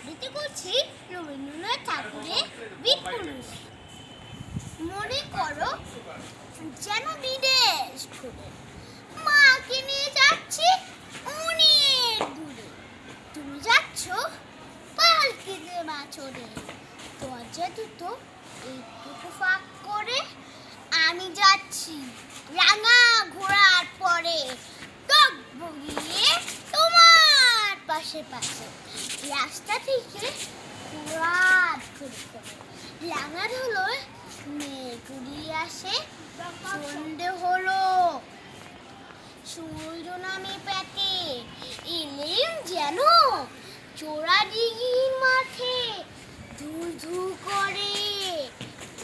আবৃত্তি করছি রবীন্দ্রনাথ ঠাকুরের বীরপুরুষ। মনে করো যেন বিদেশ ঘুরে মাকে নিয়ে যাচ্ছি অনেক দূরে। তুমি যাচ্ছ পালকিতে মাছরে, দরজা দুটো এইটুকু ফাঁক করে। আমি যাচ্ছি রাঙা ঘোড়ার পরে, টক বগিয়ে তোমার পাশে পাশে। রাস্তা থেকে রাত ঘুরে করে রাঙা হলো মেঘ উড়িয়ে আসে। সন্ধে হলো সূর্য নামে পেটে, এলেম যেন চোরা দিঘির মাঠে ধুল ধুল করে।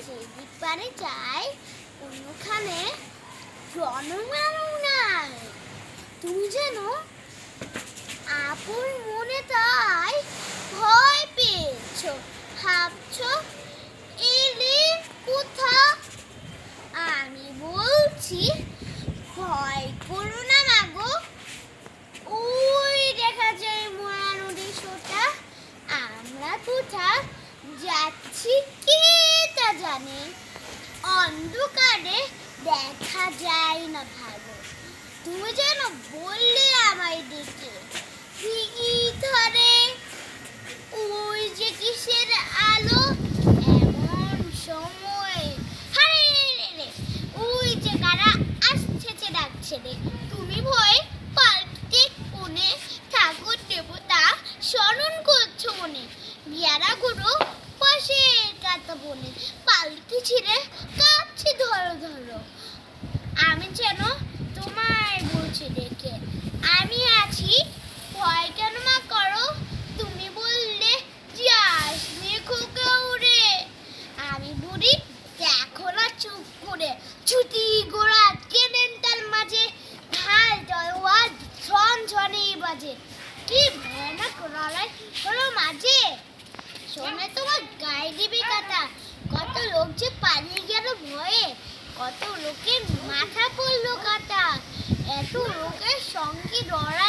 সেদিক পারে যায় কোনোখানে জনমানব নাই। তুমি যেন আপন মনে তাই ভয় পেয়েছ, ভাবছ এলে কোথা। আমি বলছি ভয় করো না মাগো, ওই দেখা যায় মরা নদীর সোটা। আমরা কোথা যাচ্ছি কে তা জানে, অন্ধকারে দেখা যায় না ভালো। তুমি যেন বললে আমায় ডেকে দিঘি ধরে, ওই যে কিসের আলো এমন সময়। হারে রে, ওই যে কারা আসছে ডাকছে রে। তুমি ভয়ে পাল্টে কোণে ঠাকুর দেবতা স্মরণ করছো মনে। বিয়ারা গুরু পাশের কাতা বনে, পালকি ছিঁড়ে কাঁপছে ধরো ধরো। আমি যেন তোমায় বলছি ডেকে, আমি আছি ভয় কেন মা করো। তুমি বললে যাস খোকা উড়ে। আমি বুড়ি দেখো না চুপ করে, ছুটি গোড়া কেনেন তার মাঝে, ঢাল তলোয়ার ঝনঝনে বাজে। কি ভয়ানক লড়াই হলো মাঝে, শোনে তোমার গায়ে দিবি কাটা। কত লোক যে পালিয়ে গেল ভয়ে, কত লোকের মাথা পড়লো কাটা। এত লোকের সঙ্গে লড়াই